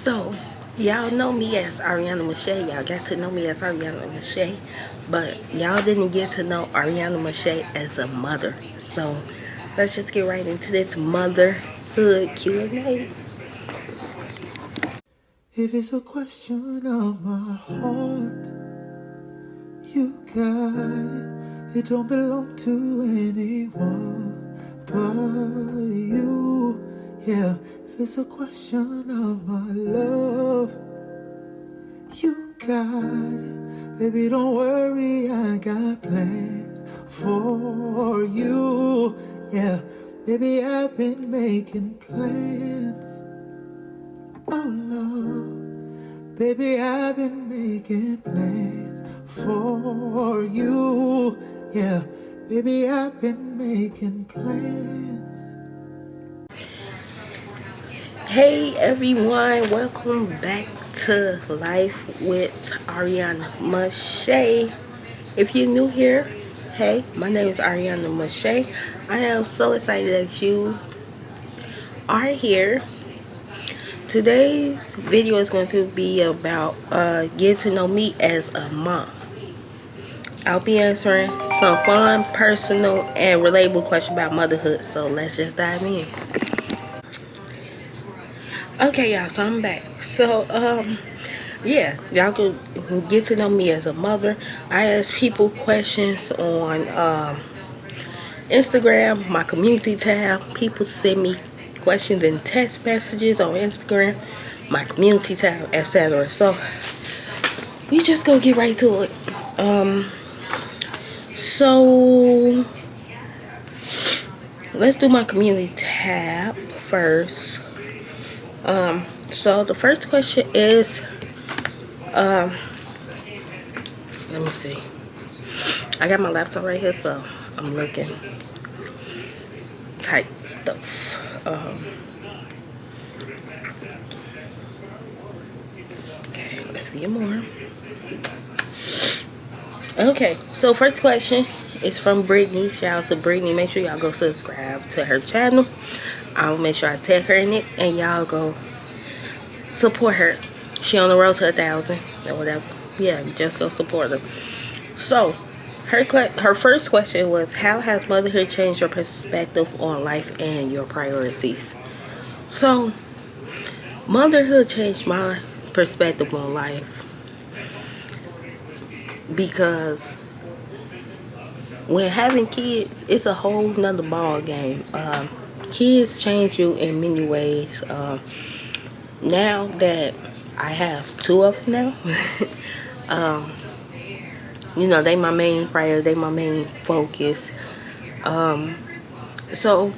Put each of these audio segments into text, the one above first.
So, y'all know me as Ariana Mache. Y'all got to know me as Ariana Mache. But y'all didn't get to know Ariana Mache as a mother. So, let's just get right into this motherhood Q&A. If it's a question of my heart, you got it. It don't belong to anyone but you. Yeah, if it's a question of my love, you got it. Baby, don't worry, I got plans for you. Yeah, baby, I've been making plans. Oh, love, baby, I've been making plans for you. Yeah, baby, I've been making plans. Hey everyone, welcome back to Life with Ariana Mache. If you're new here, hey, my name is Ariana Mache. I am so excited that you are here. Today's video is going to be about getting to know me as a mom. I'll be answering some fun, personal, and relatable questions about motherhood. So let's just dive in. Okay, y'all, so I'm back. So, yeah, y'all could get to know me as a mother. I ask people questions on Instagram, my community tab. People send me questions in text messages on Instagram, my community tab, etc. So we just gonna get right to it. So let's do my community tab first. So the first question is, let me see. I got my laptop right here, so I'm looking type stuff. Okay, let's read more. Okay, so first question is from Brittany. Shout out to Brittany. Make sure y'all go subscribe to her channel. I'll make sure I tag her in it, and y'all go support her. She on the road to 1,000 or whatever. Yeah, just go support her. So, her first question was, how has motherhood changed your perspective on life and your priorities? So, motherhood changed my perspective on life because when having kids, it's a whole nother ball game. Kids change you in many ways. Now that I have two of them now, you know, they my main priority, they my main focus. So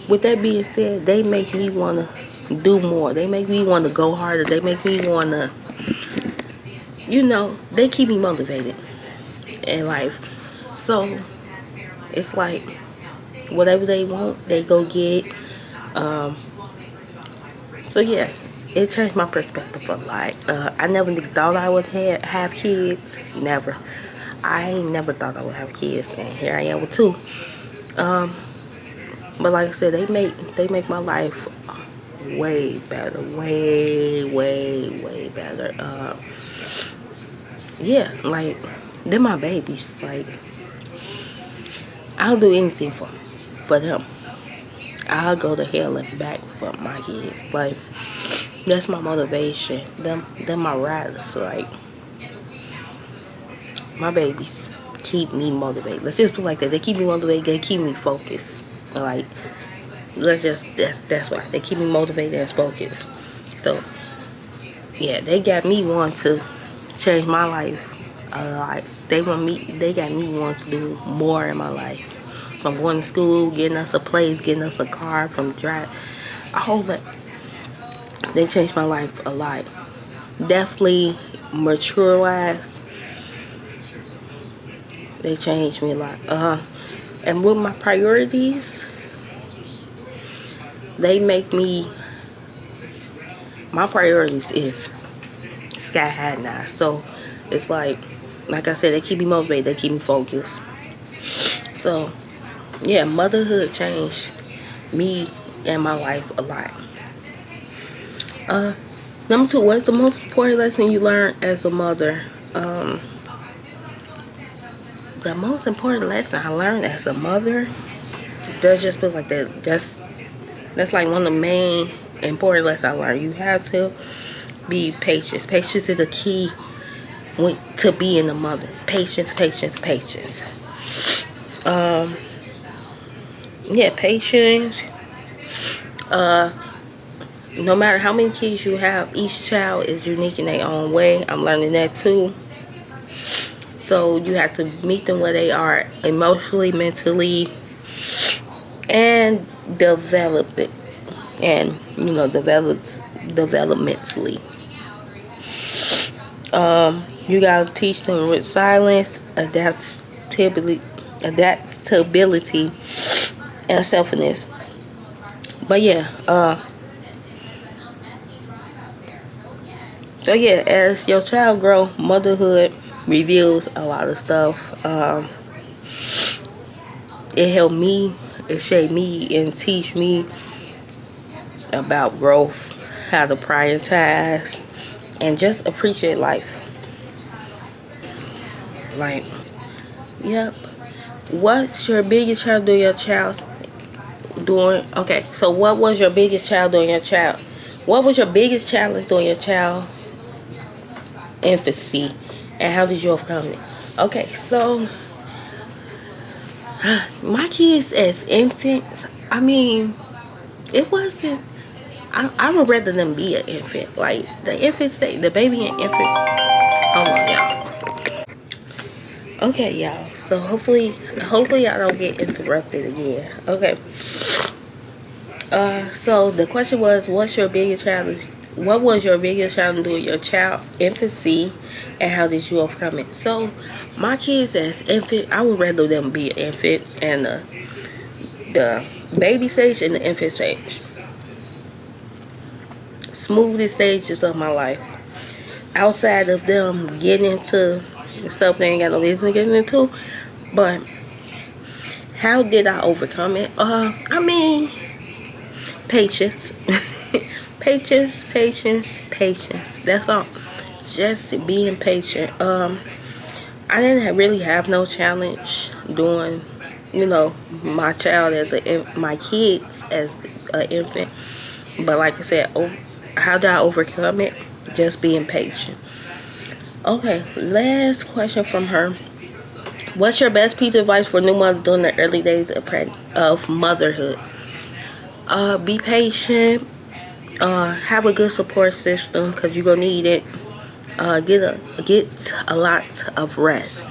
with that being said, they make me want to do more. They make me want to go harder. They make me want to, you know, they keep me motivated in life. So it's like whatever they want, they go get. So yeah, it changed my perspective a lot. I never thought I would have kids. Never. I never thought I would have kids, and here I am with two. But like I said, they make my life way better, way better. Yeah, like they're my babies. Like I'll do anything for them. I'll go to hell and back for my kids. Like that's my motivation. Them my riders. Like my babies keep me motivated. Let's just put it like that. They keep me motivated. They keep me focused. Like that's why they keep me motivated and focused. So yeah, they got me wanting to change my life a lot. They got me wanting to do more in my life. From going to school, getting us a place, getting us a car, from drive, a whole lot. They changed my life a lot. Definitely mature wise, they changed me a lot. And with my priorities, they make me, my priorities is sky high now. So it's like I said, they keep me motivated, they keep me focused. So yeah, motherhood changed me and my life a lot. Number two, what's the most important lesson you learned as a mother? The most important lesson I learned as a mother does just feel like that. That's like one of the main important lessons I learned. You have to be patient. Patience is the key to being a mother. Patience, patience, patience. Yeah, patience. No matter how many kids you have, each child is unique in their own way. I'm learning that too. So you have to meet them where they are emotionally, mentally, and develop it. And developmentally. You gotta teach them with silence, adaptability, and selflessness. But yeah, so yeah, as your child grow, motherhood reveals a lot of stuff. It helped me, it shaped me, and teach me about growth, how to prioritize, and just appreciate life. Like, yep. What's your biggest challenge during your child's doing? Okay, so what was your biggest challenge during your child? What was your biggest challenge during your child infancy, and how did you overcome it? Okay, so my kids as infants, I mean, it wasn't. I would rather them be an infant, like the infant state, the baby and infant. Hold on, y'all. Okay, y'all. So hopefully y'all don't get interrupted again. Okay. So the question was, what's your biggest challenge? What was your biggest challenge during your child infancy, and how did you overcome it? So, my kids as infant, I would rather them be an infant and the baby stage and the infant stage. Smoothest stages of my life. Outside of them getting into stuff they ain't got no business getting into, but how did I overcome it? I mean, patience. Patience. That's all. Just being patient. I didn't really have no challenge doing, my child my kids as an infant. But like I said, how did I overcome it? Just being patient. Okay, last question from her. What's your best piece of advice for new mothers during the early days of motherhood? Be patient. Have a good support system because you're gonna need it. Get a lot of rest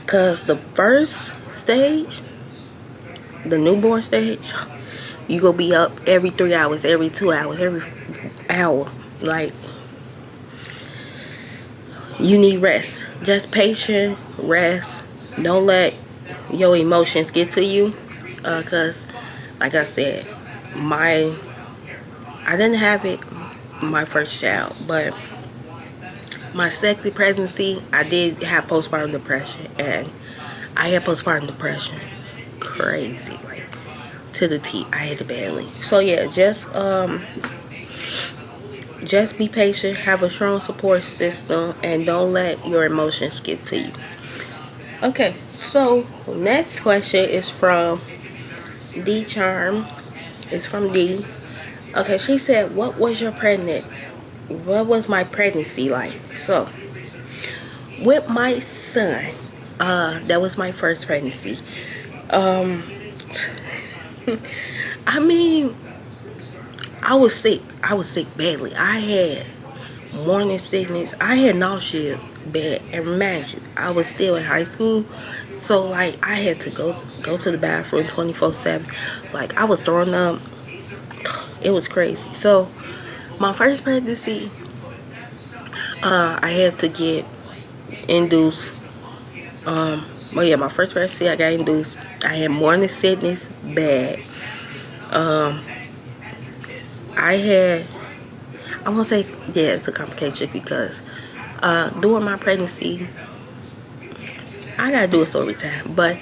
because the first stage, the newborn stage, you gonna be up every 3 hours, every 2 hours, every hour. Like, you need rest. Just patient rest. Don't let your emotions get to you because like I said, I didn't have it my first child, but my second pregnancy, I did have postpartum depression, and I had postpartum depression, crazy, like to the T. I had it badly. So yeah, just be patient, have a strong support system, and don't let your emotions get to you. Okay, so next question is from D Charm. It's from D. Okay, she said, what was my pregnancy like? So, with my son, that was my first pregnancy. Um, I mean, I was sick. I was sick badly. I had morning sickness. I had nausea bad. And imagine, I was still in high school. So, like, I had to go to the bathroom 24/7. Like, I was throwing up. It was crazy. So, my first pregnancy, I had to get induced. Well, yeah, my first pregnancy, I got induced. I had morning sickness bad. I had, I won't say, yeah, it's a complication because during my pregnancy, I gotta do a story time. But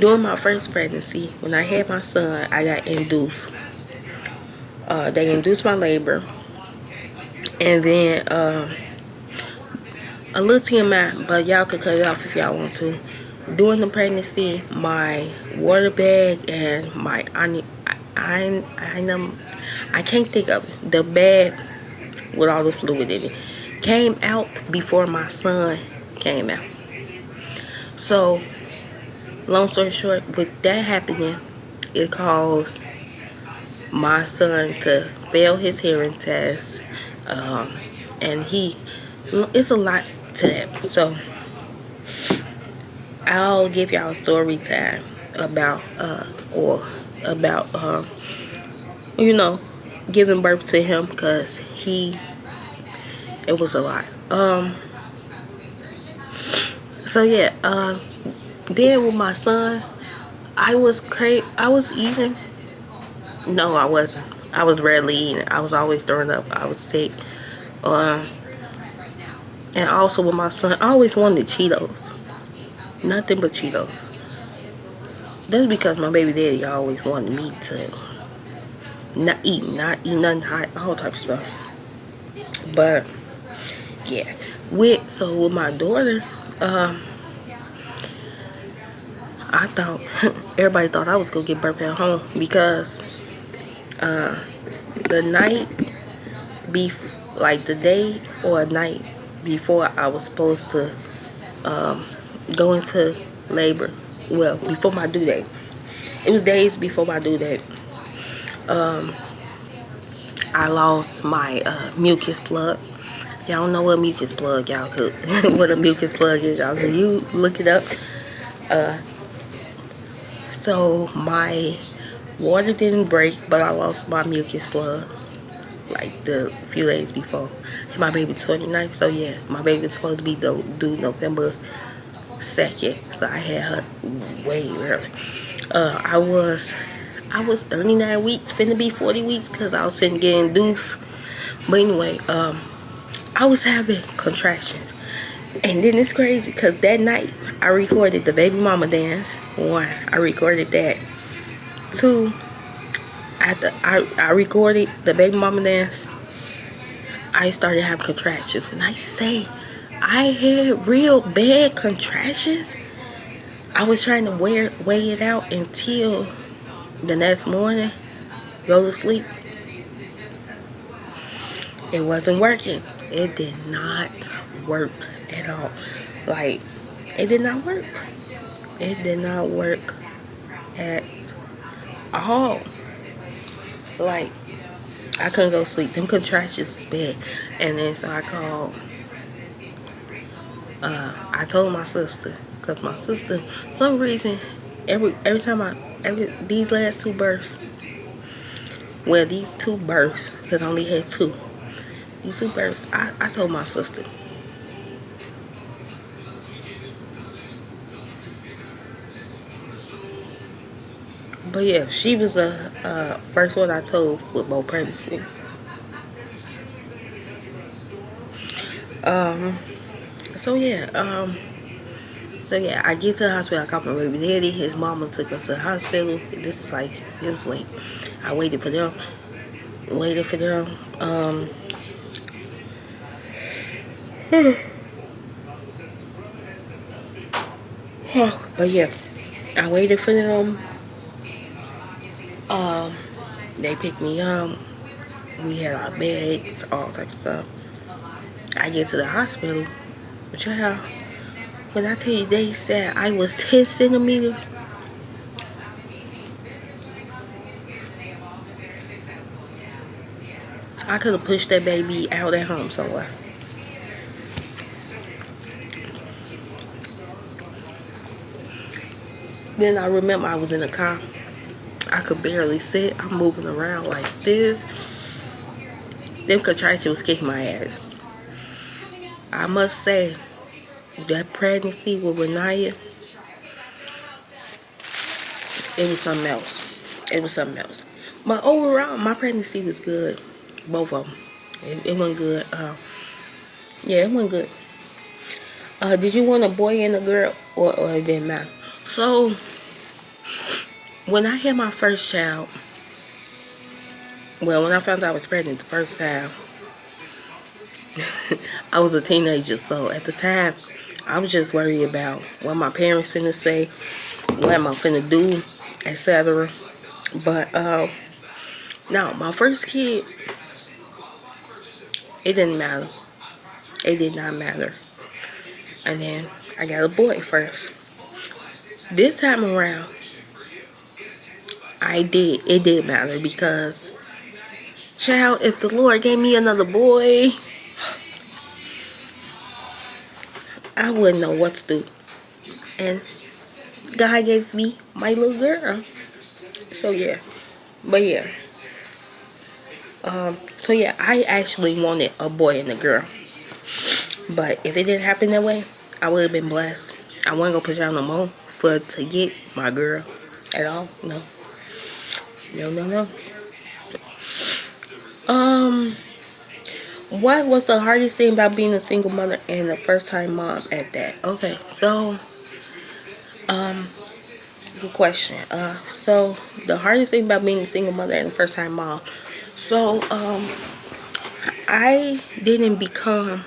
during my first pregnancy, when I had my son, I got induced. They induced my labor. And then a little TMI, but y'all could cut it off if y'all want to. During the pregnancy, my water bag and my I can't think of it. The bag with all the fluid in it came out before my son came out. So, long story short, with that happening, it caused my son to fail his hearing test, and it's a lot to that. So, I'll give y'all a story time about or about you know, giving birth to him, because it was a lot. So yeah, then with my son, I was eating. No, I wasn't. I was rarely eating. I was always throwing up. I was sick. Um, and also with my son, I always wanted Cheetos. Nothing but Cheetos. That's because my baby daddy always wanted me to not eat nothing hot, all type of stuff. But yeah, with my daughter, I thought everybody thought I was gonna get birth at home, because the night like the day or night before I was supposed to go into labor. Well, before my due date. It was days before my due date. I lost my mucus plug. Y'all know what mucus plug, y'all could what a mucus plug is, y'all. Can you look it up? So my water didn't break, but I lost my mucus plug like the few days before. And my baby 29th, so yeah, my baby was supposed to be due November 2nd, so I had her way early. I was 39 weeks, finna be 40 weeks, because I was finna get induced. But anyway, I was having contractions. And then it's crazy, because that night, I recorded the baby mama dance. One, I recorded that. Two, after I recorded the baby mama dance, I started having contractions. When I say I had real bad contractions, I was trying to weigh it out until the next morning, go to sleep. It wasn't working. It did not work at all. Like, it did not work. It did not work at all. Like, I couldn't go to sleep. Them contractions was bad. And then so I called. I told my sister, because my sister, for some reason, every time these last two births, well, these two births, because I only had two. These two births, I told my sister. But yeah, she was the first one I told with both pregnancy. So yeah, I get to the hospital. I called my baby daddy. His mama took us to the hospital. This is like, it was late. I waited for them. But yeah, I waited for them. They picked me up. We had our bags, all types of stuff. I get to the hospital. Child, when I tell you they said I was 10 centimeters, I could have pushed that baby out at home somewhere. Then I remember I was in the car. I could barely sit. I'm moving around like this. Them contractions was kicking my ass. I must say, that pregnancy with Renaya, it was something else. It was something else. But overall, my pregnancy was good. Both of them. It went good. Yeah, it went good. Did you want a boy and a girl, or it didn't matter? So, when I had my first child, well, when I found out I was pregnant the first time, I was a teenager, so at the time, I was just worried about what my parents finna say, what am I finna do, etc. But no, my first kid, it didn't matter. It did not matter. And then I got a boy first. This time around, it did matter because, child, if the Lord gave me another boy, I wouldn't know what to do. And God gave me my little girl. So yeah. But yeah. So yeah, I actually wanted a boy and a girl. But if it didn't happen that way, I would have been blessed. I wasn't gonna push out no more to get my girl at all. No. No, no, no. Um, what was the hardest thing about being a single mother and a first time mom at that? Okay, so good question. So the hardest thing about being a single mother and a first time mom. So I didn't become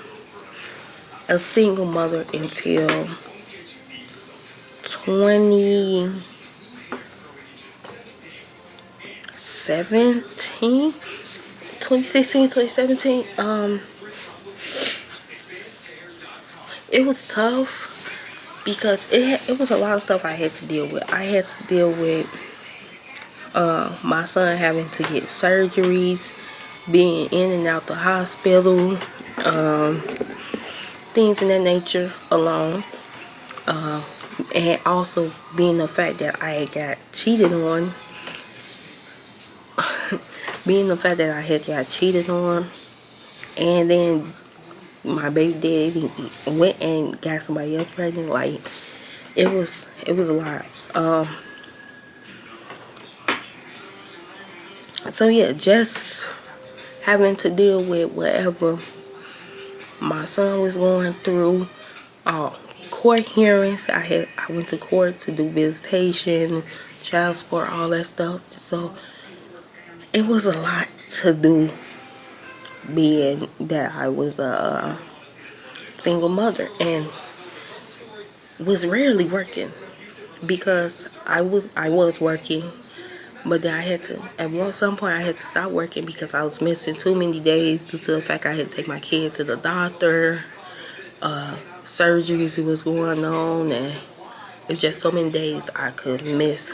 a single mother until 2017, 2016, 2017. It was tough because it was a lot of stuff I had to deal with. I had to deal with my son having to get surgeries, being in and out the hospital, things in that nature alone. And also being the fact that I had got cheated on, and then my baby daddy went and got somebody else pregnant. Like it was a lot. So yeah, just having to deal with whatever my son was going through. Court hearings. I went to court to do visitation, child support, all that stuff. So it was a lot to do, being that I was a single mother and was rarely working, because I was working, but then I had to, some point I had to stop working because I was missing too many days due to the fact I had to take my kid to the doctor, surgeries was going on, and it was just so many days I could miss.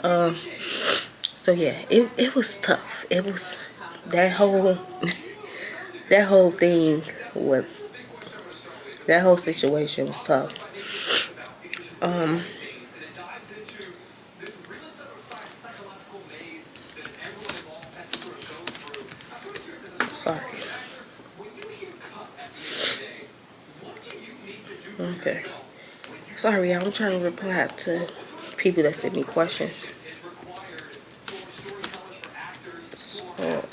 So yeah, it was tough. It was that whole that whole thing was that whole situation was tough. Sorry. Okay. Sorry, I'm trying to reply to people that send me questions. So,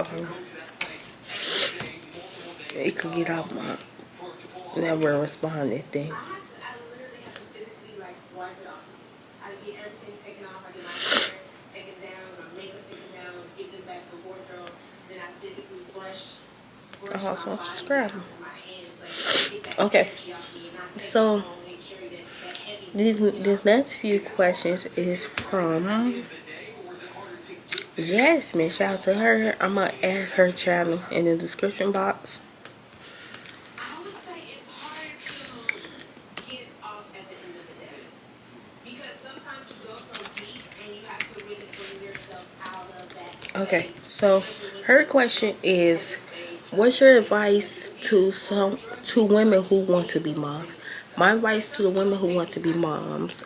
it could get off my never responded thing. Also subscribe. Okay. So this next few questions is from Jasmine. Shout out to her. I'm gonna add her channel in the description box. Okay, so her question is, what's your advice to women who want to be moms? My advice to the women who want to be moms,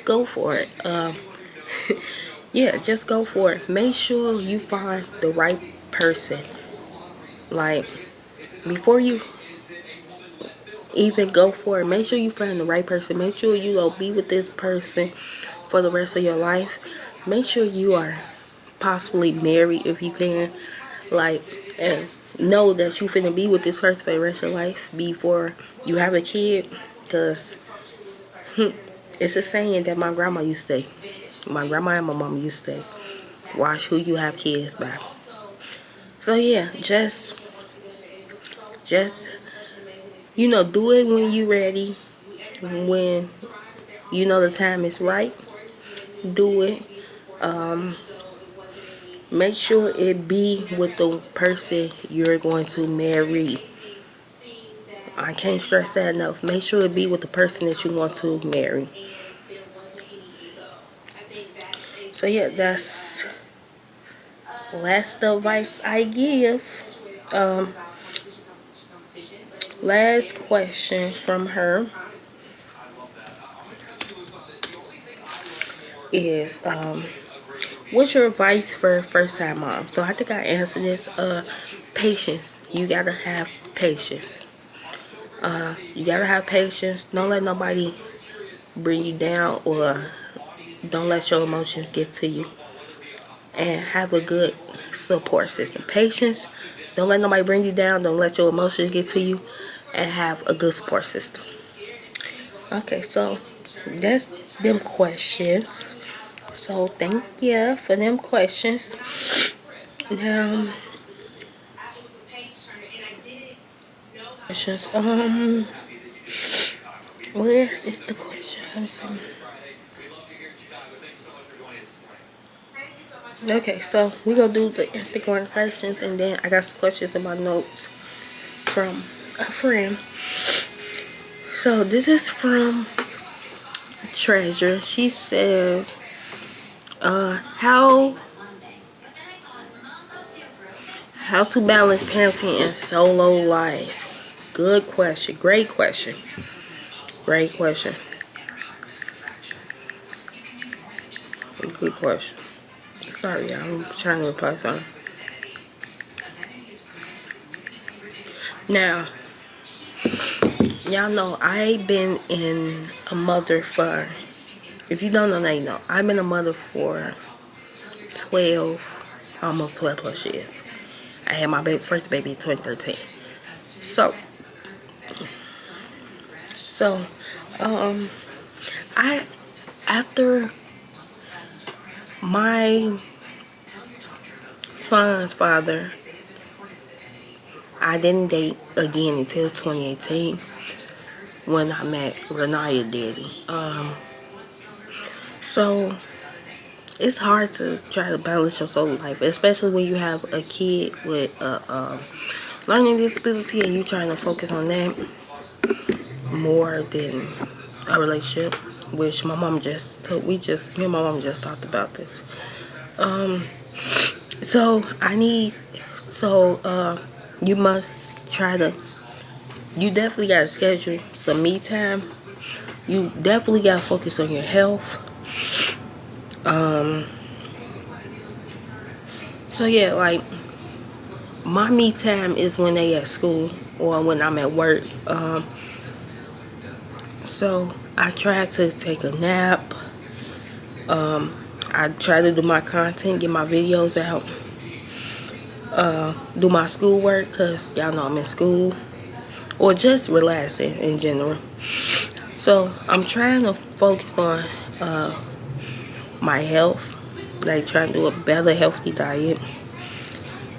go for it. Yeah, just go for it. Make sure you find the right person. Like, before you even go for it, make sure you find the right person. Make sure you go be with this person for the rest of your life. Make sure you are possibly married if you can. Like, and know that you finna be with this person for the rest of your life before you have a kid. Because it's a saying that my grandma used to say. My grandma and my mom used to say, watch who you have kids by. So yeah, just Just, you know, do it when you're ready. When you know the time is right, do it. Make sure it be with the person you're going to marry. I can't stress that enough. Make sure it be with the person that you want to marry. So yeah, that's last advice I give. Um, Last question from her is, what's your advice for first time mom? So I think I answered this. Patience. You gotta have patience. You gotta have patience. Don't let nobody bring you down, or don't let your emotions get to you. And have a good support system. Patience. Don't let nobody bring you down. Don't let your emotions get to you. And have a good support system. Okay, so that's them questions. So thank you for them questions. Now, questions. Where is the question? Let me see. Okay, so we gonna do the Instagram questions, and then I got some questions in my notes from a friend. So this is from Treasure. She says, how to balance parenting and solo life? Good question. Great question. Great question. Good question. Sorry, y'all. I'm trying to reply something. Now, y'all know I've been in a mother for, if you don't know, now you know. I've been a mother for 12, almost 12 plus years. I had my first baby in 2013. So, I, after my son's father, I didn't date again until 2018 when I met Renaya daddy. So it's hard to try to balance your solo life, especially when you have a kid with a learning disability and you trying to focus on that more than a relationship. Which my mom just told. Me and my mom just talked about this. So you must try to. You definitely gotta schedule some me time. You definitely gotta focus on your health. So yeah, like my me time is when they at school or when I'm at work. So I try to take a nap. I try to do my content, get my videos out, do my schoolwork, cause y'all know I'm in school, or just relaxing in general. So I'm trying to focus on my health, like trying to do a better healthy diet.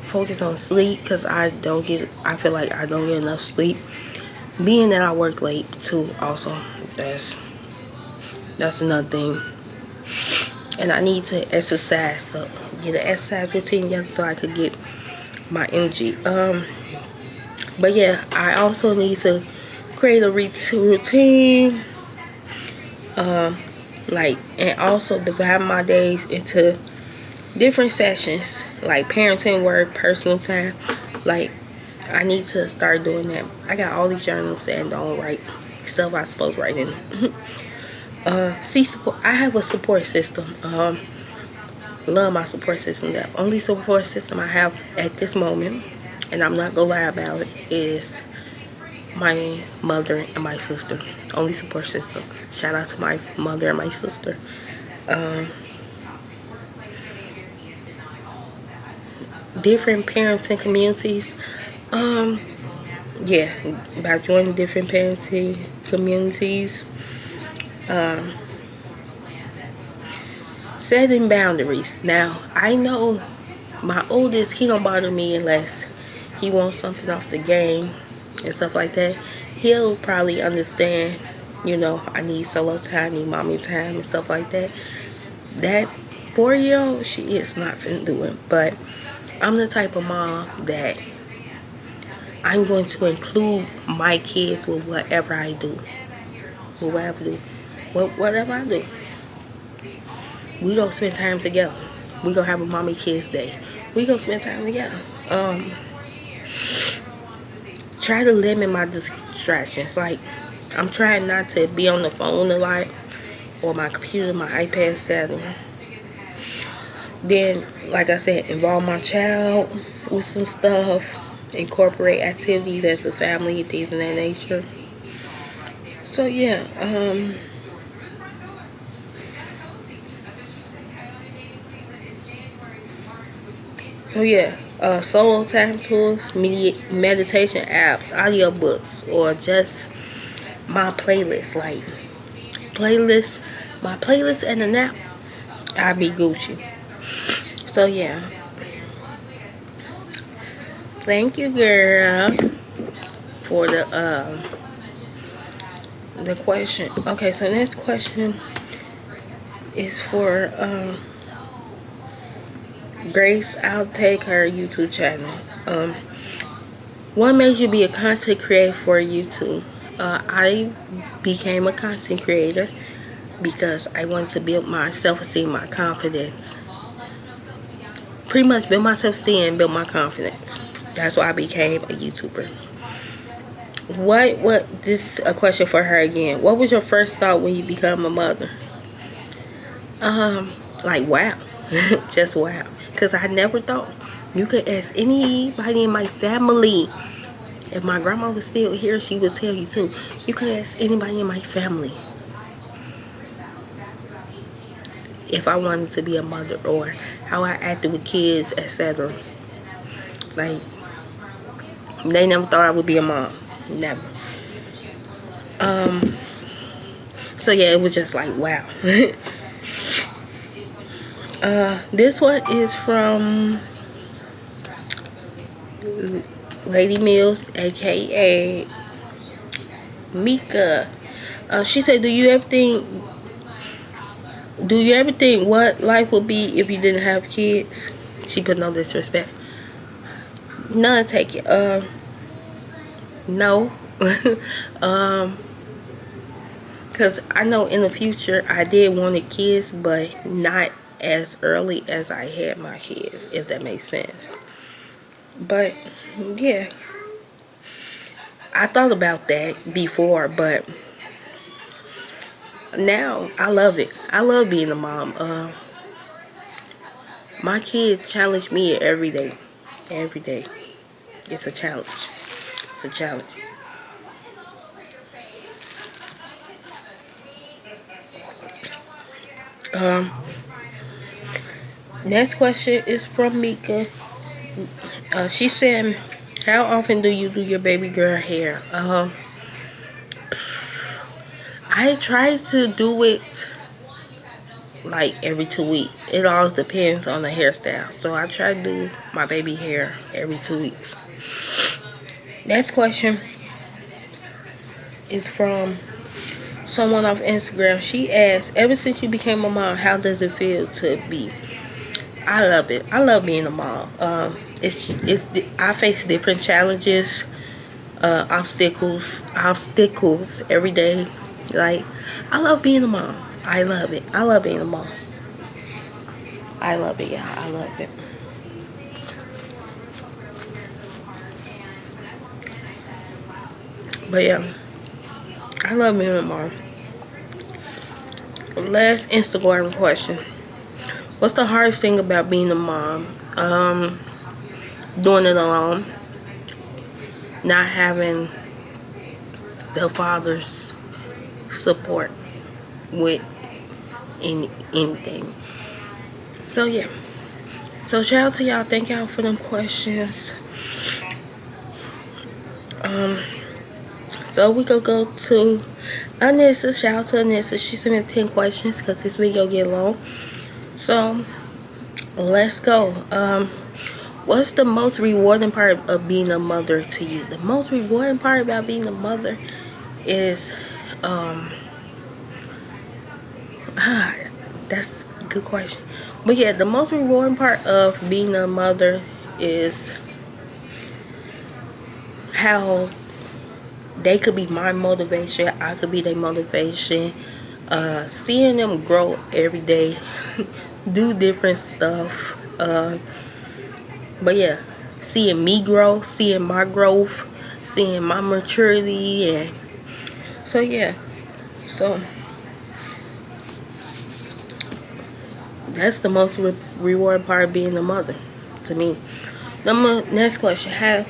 Focus on sleep, cause I feel like I don't get enough sleep. Being that I work late too, also that's another thing. And I need to exercise, so get an exercise routine together so I could get my energy. But yeah, I also need to create a routine, and also divide my days into different sessions, like parenting, work, personal time. Like, I need to start doing that. I got all these journals and don't write stuff I supposed to write in them. I have a support system. Love my support system. The only support system I have at this moment, and I'm not gonna lie about it, is my mother and my sister. Only support system. Shout out to my mother and my sister. Different parenting communities. Yeah, by joining different parenting communities, setting boundaries. Now, I know my oldest, he don't bother me unless he wants something off the game. and stuff like that, he'll probably understand, I need solo time, I need mommy time and stuff like that. That 4-year-old, she is not finna do it. But I'm the type of mom that I'm going to include my kids with whatever I do. With whatever I do. Whatever I do. We gonna spend time together. We gonna have a mommy kids day. We gonna spend time together. Try to limit my distractions. Like, I'm trying not to be on the phone a lot, or my computer, my iPad, etc. Then, like I said, involve my child with some stuff. Incorporate activities as a family, things of that nature. So yeah, solo time tools, meditation apps, audiobooks, or just my playlist. Like, playlist, my playlist and a nap, I'll be Gucci. So yeah, thank you, girl, for the question. Okay, so next question is for Grace. I'll take her YouTube channel. What made you be a content creator for YouTube? I became a content creator because I wanted to build my self-esteem, my confidence. Pretty much build my self-esteem, build my confidence. That's why I became a YouTuber. This a question for her again. What was your first thought when you become a mother? Like, wow. Just wow. Because I never thought. You could ask anybody in my family. If my grandma was still here, she would tell you too. You could ask anybody in my family if I wanted to be a mother, or how I acted with kids, etc. Like, they never thought I would be a mom. Never. So yeah, it was just like, wow. This one is from Lady Mills, aka Mika. She said, do you ever think what life would be if you didn't have kids? She put no disrespect. None taken. No. Because I know in the future I did want kids, but not as early as I had my kids, if that makes sense. But yeah, I thought about that before, but now I love it. I love being a mom. My kids challenge me every day. Every day. It's a challenge. It's a challenge. Next question is from Mika. She said, how often do you do your baby girl hair? I try to do it like every 2 weeks. It all depends on the hairstyle. So I try to do my baby hair every 2 weeks. Next question is from someone off Instagram. She asked, ever since you became a mom, how does it feel to be? I love it. I love being a mom. I face different challenges, obstacles every day. Like, I love being a mom. I love it. I love being a mom. I love it, yeah. I love it. But yeah, I love being a mom. Last Instagram question. What's the hardest thing about being a mom? Doing it alone. Not having the father's support with anything. So yeah. So shout out to y'all. Thank y'all for them questions. So we gonna go to Anissa. Shout out to Anissa. She sent me 10 questions because this video get long. So let's go. What's the most rewarding part of being a mother to you? The most rewarding part about being a mother is, that's a good question. But yeah, the most rewarding part of being a mother is how they could be my motivation, I could be their motivation. Seeing them grow every day, do different stuff. But yeah, seeing me grow, seeing my growth, seeing my maturity, and so yeah. So that's the most rewarding part of being a mother to me. Next question: how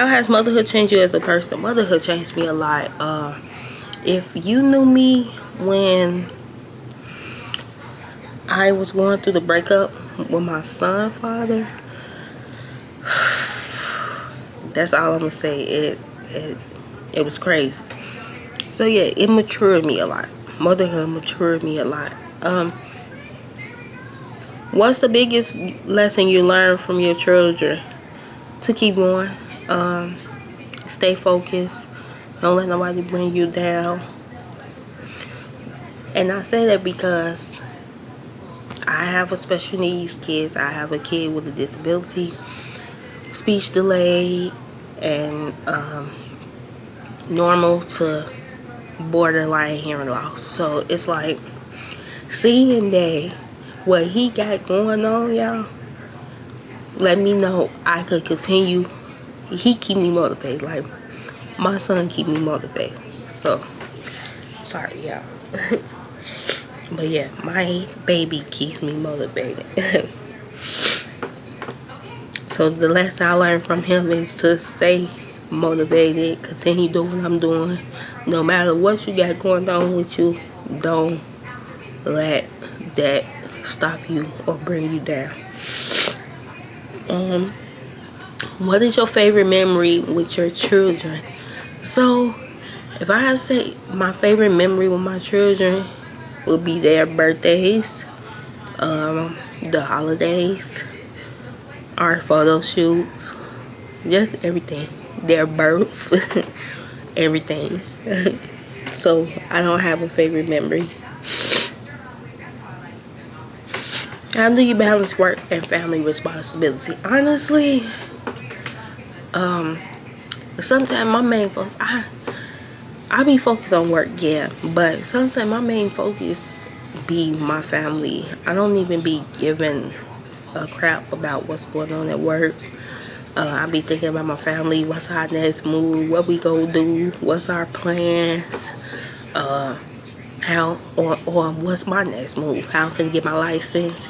has motherhood changed you as a person? Motherhood changed me a lot. If you knew me when I was going through the breakup with my son's father, that's all I'm gonna say. It was crazy. So yeah, it matured me a lot. Motherhood matured me a lot. What's the biggest lesson you learned from your children? To keep going. Stay focused. Don't let nobody bring you down. And I say that because I have a special needs kids. I have a kid with a disability, speech delay, and normal to borderline hearing loss. So it's like seeing that what he got going on, y'all, let me know I could continue. He keep me motivated. Like my son keep me motivated. So sorry, y'all. But yeah, my baby keeps me motivated. So the lesson I learned from him is to stay motivated, continue doing what I'm doing. No matter what you got going on with you, don't let that stop you or bring you down. What is your favorite memory with your children? So if I have to say my favorite memory with my children would be their birthdays, the holidays, our photo shoots, just everything. Their birth, everything. So I don't have a favorite memory. How do you balance work and family responsibility? Honestly, sometimes my main focus, I be focused on work, yeah, but sometimes my main focus be my family. I don't even be giving a crap about what's going on at work. I be thinking about my family, what's our next move, what we gonna do, what's our plans, how or what's my next move, how I'm finna get my license,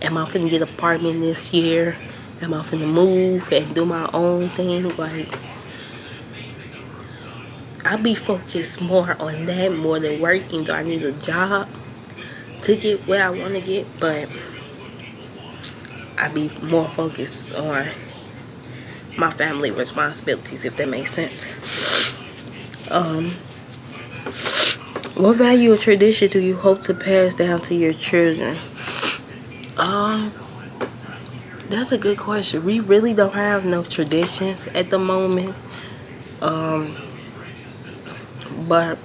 am I finna get an apartment this year, am I finna move and do my own thing. Like, I be focused more on that more than working. Do I need a job to get where I want to get? But I be more focused on my family responsibilities, if that makes sense. What value or tradition do you hope to pass down to your children? That's a good question. We really don't have no traditions at the moment. But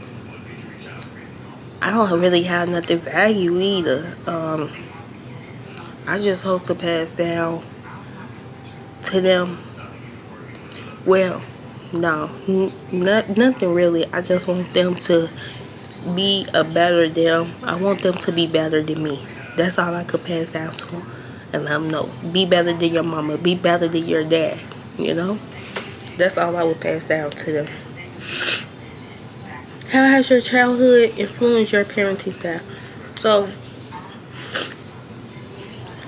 I don't really have nothing value either. I just hope to pass down to them. Well, no, nothing really. I just want them to be a better them. I want them to be better than me. That's all I could pass down to them. And let them know. Be better than your mama. Be better than your dad. You know? That's all I would pass down to them. How has your childhood influenced your parenting style? So,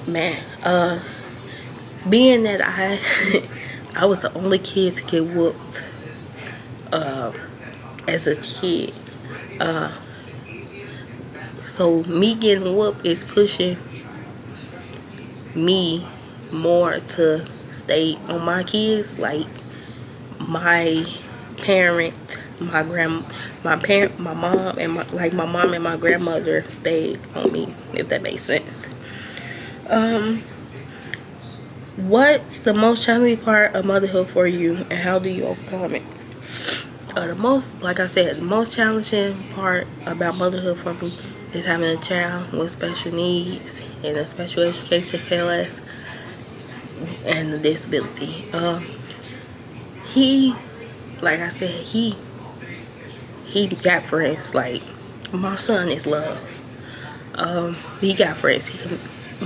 man, being that I was the only kid to get whooped as a kid, so me getting whooped is pushing me more to stay on my kids. Like my parent, my mom and my mom and my grandmother stayed on me, if that makes sense. What's the most challenging part of motherhood for you, and how do you overcome it? The most, like I said, the most challenging part about motherhood for me is having a child with special needs and a special education class and a disability. He, like I said, he got friends. Like, my son is love. He got friends.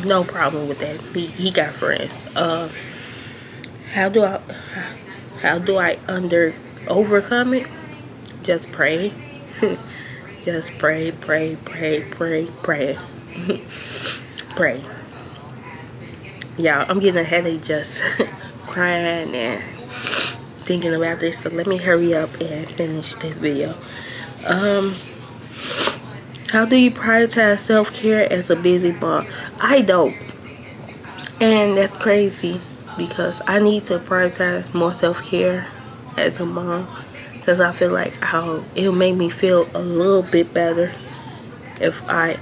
No problem with that. He got friends. How do I overcome it? Just pray. Just pray, pray, pray, pray, pray. Pray. Y'all, I'm getting a headache just crying and thinking about this. So let me hurry up and finish this video. How do you prioritize self-care as a busy mom? I don't. And that's crazy because I need to prioritize more self-care as a mom, because I feel like it'll make me feel a little bit better if I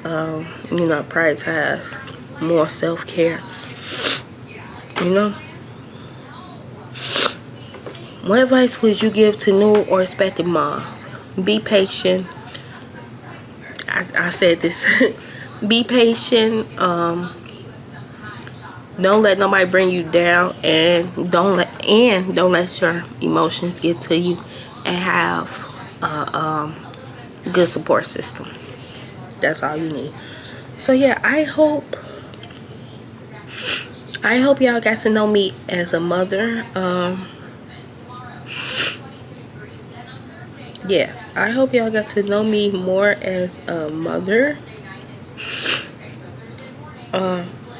prioritize more self-care. What advice would you give to new or expecting moms? Be patient. I said this. Be patient. Don't let nobody bring you down, and don't let your emotions get to you, and have a good support system. That's all you need. So yeah, I hope y'all got to know me as a mother. Yeah, I hope y'all got to know me more as a mother.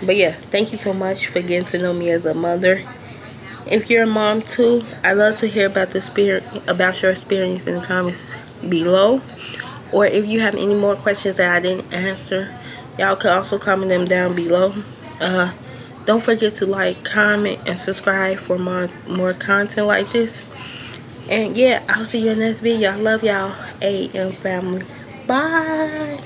But yeah, thank you so much for getting to know me as a mother. If you're a mom too, I'd love to hear about your experience in the comments below. Or if you have any more questions that I didn't answer, y'all could also comment them down below. Don't forget to like, comment, and subscribe for more content like this. And yeah, I'll see you in the next video. I love y'all. AM family. Bye.